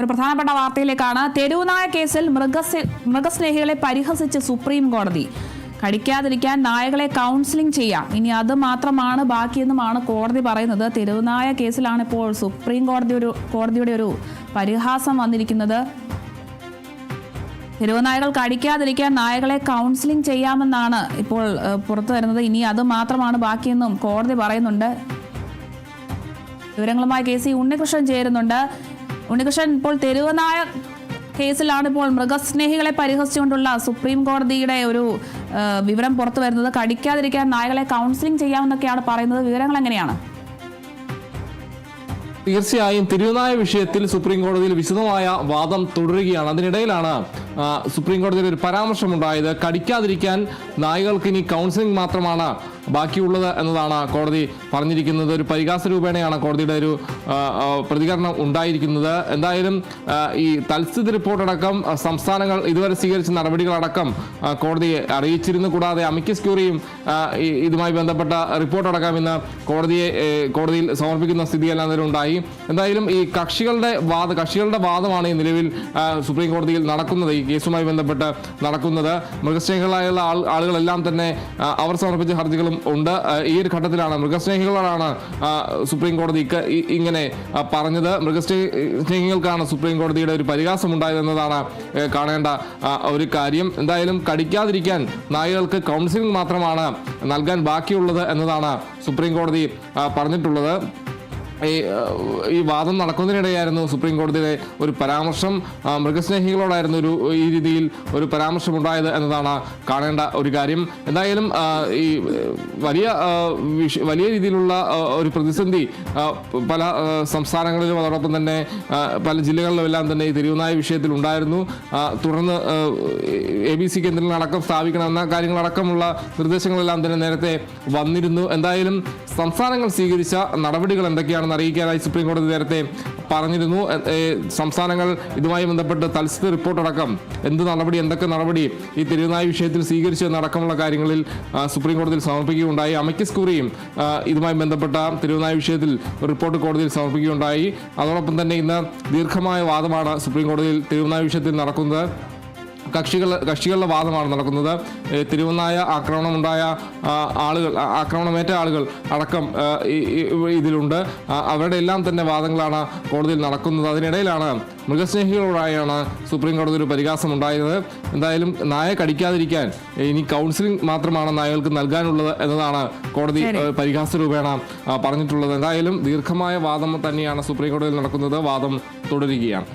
ഒരു പ്രധാനപ്പെട്ട വാർത്തയിലേക്കാണ്. തെരുവുനായ കേസിൽ മൃഗസ്നേഹികളെ പരിഹസിച്ച് സുപ്രീം കോടതി. കടിക്കാതിരിക്കാൻ നായകളെ കൗൺസിലിംഗ് ചെയ്യാം, ഇനി അത് മാത്രമാണ് ബാക്കിയെന്നുമാണ് കോടതി പറയുന്നത്. തെരുവുനായ കേസിലാണ് ഇപ്പോൾ സുപ്രീം കോടതിയുടെ ഒരു പരിഹാസം വന്നിരിക്കുന്നത്. തെരുവുനായകൾ കടിക്കാതിരിക്കാൻ നായകളെ കൗൺസിലിംഗ് ചെയ്യാമെന്നാണ് ഇപ്പോൾ പുറത്തു വരുന്നത്. ഇനി അത് മാത്രമാണ് ബാക്കിയെന്നും കോടതി പറയുന്നുണ്ട്. വിവരങ്ങളുമായി KC ഉണ്ണികൃഷ്ണൻ ചേരുന്നുണ്ട്. ഉണ്ണികൃഷ്ണൻ, ഇപ്പോൾ തെരുവുനായ കേസിലാണ് ഇപ്പോൾ മൃഗസ്നേഹികളെ പരിഹസിച്ചുകൊണ്ടുള്ള സുപ്രീം കോടതിയുടെ ഒരു വിവരം പുറത്തു വരുന്നത്. കടിക്കാതിരിക്കാൻ നായകളെ കൗൺസിലിംഗ് ചെയ്യാമെന്നൊക്കെയാണ് പറയുന്നത്. വിവരങ്ങൾ എങ്ങനെയാണ്? തീർച്ചയായും തിരുവനായ വിഷയത്തിൽ സുപ്രീം കോടതിയിൽ വിശദമായ വാദം തുടരുകയാണ്. അതിനിടയിലാണ് സുപ്രീം കോടതിയിൽ ഒരു പരാമർശമുണ്ടായത്. കടിക്കാതിരിക്കാൻ നായകൾക്ക് ഇനി കൗൺസിലിംഗ് മാത്രമാണ് ബാക്കിയുള്ളത് എന്നതാണ് കോടതി പറഞ്ഞിരിക്കുന്നത്. ഒരു പരിഹാസ രൂപേണയാണ് കോടതിയുടെ ഒരു പ്രതികരണം ഉണ്ടായിരിക്കുന്നത്. എന്തായാലും ഈ തൽസ്ഥിതി റിപ്പോർട്ടടക്കം സംസ്ഥാനങ്ങൾ ഇതുവരെ സ്വീകരിച്ച നടപടികളടക്കം കോടതിയെ അറിയിച്ചിരുന്നു. കൂടാതെ അമിക്കസ് ക്യൂറിയും ഇതുമായി ബന്ധപ്പെട്ട റിപ്പോർട്ടടക്കം ഇന്ന് കോടതിയിൽ സമർപ്പിക്കുന്ന സ്ഥിതിയെല്ലാം തന്നെ ഉണ്ടായി. എന്തായാലും ഈ കക്ഷികളുടെ വാദമാണ് ഈ നിലവിൽ സുപ്രീം കോടതിയിൽ നടക്കുന്നത്. ഈ കേസുമായി ബന്ധപ്പെട്ട് നടക്കുന്നത് മൃഗസ്നേഹികളായുള്ള ആളുകളെല്ലാം തന്നെ അവർ സമർപ്പിച്ച ഹർജികളും ഉണ്ട്. ഈ ഒരു ഘട്ടത്തിലാണ് മൃഗസ്നേഹികളാണ് സുപ്രീം കോടതി ഇങ്ങനെ പറഞ്ഞത്. മൃഗസ്നേഹികൾക്കാണ് സുപ്രീം കോടതിയുടെ ഒരു പരിഹാസം ഉണ്ടായതെന്നതാണ് കാണേണ്ട ഒരു കാര്യം. എന്തായാലും കടിക്കാതിരിക്കാൻ നായകൾക്ക് കൗൺസിലിംഗ് മാത്രമാണ് നൽകാൻ ബാക്കിയുള്ളത് എന്നതാണ് സുപ്രീം കോടതി പറഞ്ഞിട്ടുള്ളത്. ഈ വാദം നടക്കുന്നതിനിടെയായിരുന്നു സുപ്രീം കോടതിയുടെ ഒരു പരാമർശം. മൃഗസ്നേഹികളോടായിരുന്നു ഈ രീതിയിൽ ഒരു പരാമർശം ഉണ്ടായത് എന്നതാണ് കാണേണ്ട ഒരു കാര്യം. എന്തായാലും ഈ വലിയ രീതിയിലുള്ള ഒരു പ്രതിസന്ധി പല സംസ്ഥാനങ്ങളിലും അതോടൊപ്പം തന്നെ പല ജില്ലകളിലുമെല്ലാം തന്നെ ഈ തിരുവനായ വിഷയത്തിൽ ഉണ്ടായിരുന്നു. തുടർന്ന് ABC കേന്ദ്രങ്ങളടക്കം സ്ഥാപിക്കണമെന്ന കാര്യങ്ങളടക്കമുള്ള നിർദ്ദേശങ്ങളെല്ലാം തന്നെ നേരത്തെ വന്നിരുന്നു. എന്തായാലും സംസ്ഥാനങ്ങൾ സ്വീകരിച്ച നടപടികൾ എന്തൊക്കെയാണ് അറിയിക്കാനായി സുപ്രീം കോടതി നേരത്തെ പറഞ്ഞിരുന്നു. സംസ്ഥാനങ്ങൾ ഇതുമായി ബന്ധപ്പെട്ട് തൽസ്ഥിതി റിപ്പോർട്ടടക്കം എന്തൊക്കെ നടപടി ഈ തിരുവനായ വിഷയത്തിൽ സ്വീകരിച്ചു എന്നടക്കമുള്ള കാര്യങ്ങളിൽ സുപ്രീം കോടതിയിൽ സമർപ്പിക്കുകയുണ്ടായി. അമിക്കസ് ക്യൂറിയും ഇതുമായി ബന്ധപ്പെട്ട തിരുവനായ വിഷയത്തിൽ റിപ്പോർട്ട് കോടതിയിൽ സമർപ്പിക്കുകയുണ്ടായി. അതോടൊപ്പം തന്നെ ഇന്ന് ദീർഘമായ വാദമാണ് സുപ്രീം കോടതിയിൽ തിരുവനായ വിഷയത്തിൽ നടക്കുന്നത്. കക്ഷികളുടെ വാദമാണ് നടക്കുന്നത്. തിരുവനായ ആക്രമണമേറ്റ ആളുകൾ അടക്കം ഇതിലുണ്ട്. അവരുടെ എല്ലാം തന്നെ വാദങ്ങളാണ് കോടതിയിൽ നടക്കുന്നത്. അതിനിടയിലാണ് മൃഗസ്നേഹികളോടായാണ് സുപ്രീം കോടതി ഒരു പരിഹാസം ഉണ്ടായത്. എന്തായാലും നായ കടിക്കാതിരിക്കാൻ ഇനി കൗൺസിലിംഗ് മാത്രമാണ് നായകൾക്ക് നൽകാനുള്ളത് എന്നതാണ് കോടതി പരിഹാസ രൂപേണ പറഞ്ഞിട്ടുള്ളത്. എന്തായാലും ദീർഘമായ വാദം തന്നെയാണ് സുപ്രീം കോടതിയിൽ നടക്കുന്നത്. വാദം തുടരുകയാണ്.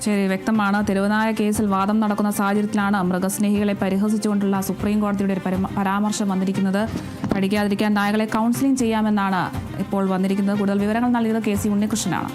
ശരി, വ്യക്തമാണ്. തെരുവുനായ കേസിൽ വാദം നടക്കുന്ന സാഹചര്യത്തിലാണ് മൃഗസ്നേഹികളെ പരിഹസിച്ചുകൊണ്ടുള്ള സുപ്രീം കോടതിയുടെ ഒരു പരാമർശം വന്നിരിക്കുന്നത്. കടിക്കാതിരിക്കാൻ നായകളെ കൗൺസിലിംഗ് ചെയ്യാമെന്നാണ് ഇപ്പോൾ വന്നിരിക്കുന്നത്. കൂടുതൽ വിവരങ്ങൾ നൽകിയത് KC ഉണ്ണികൃഷ്ണനാണ്.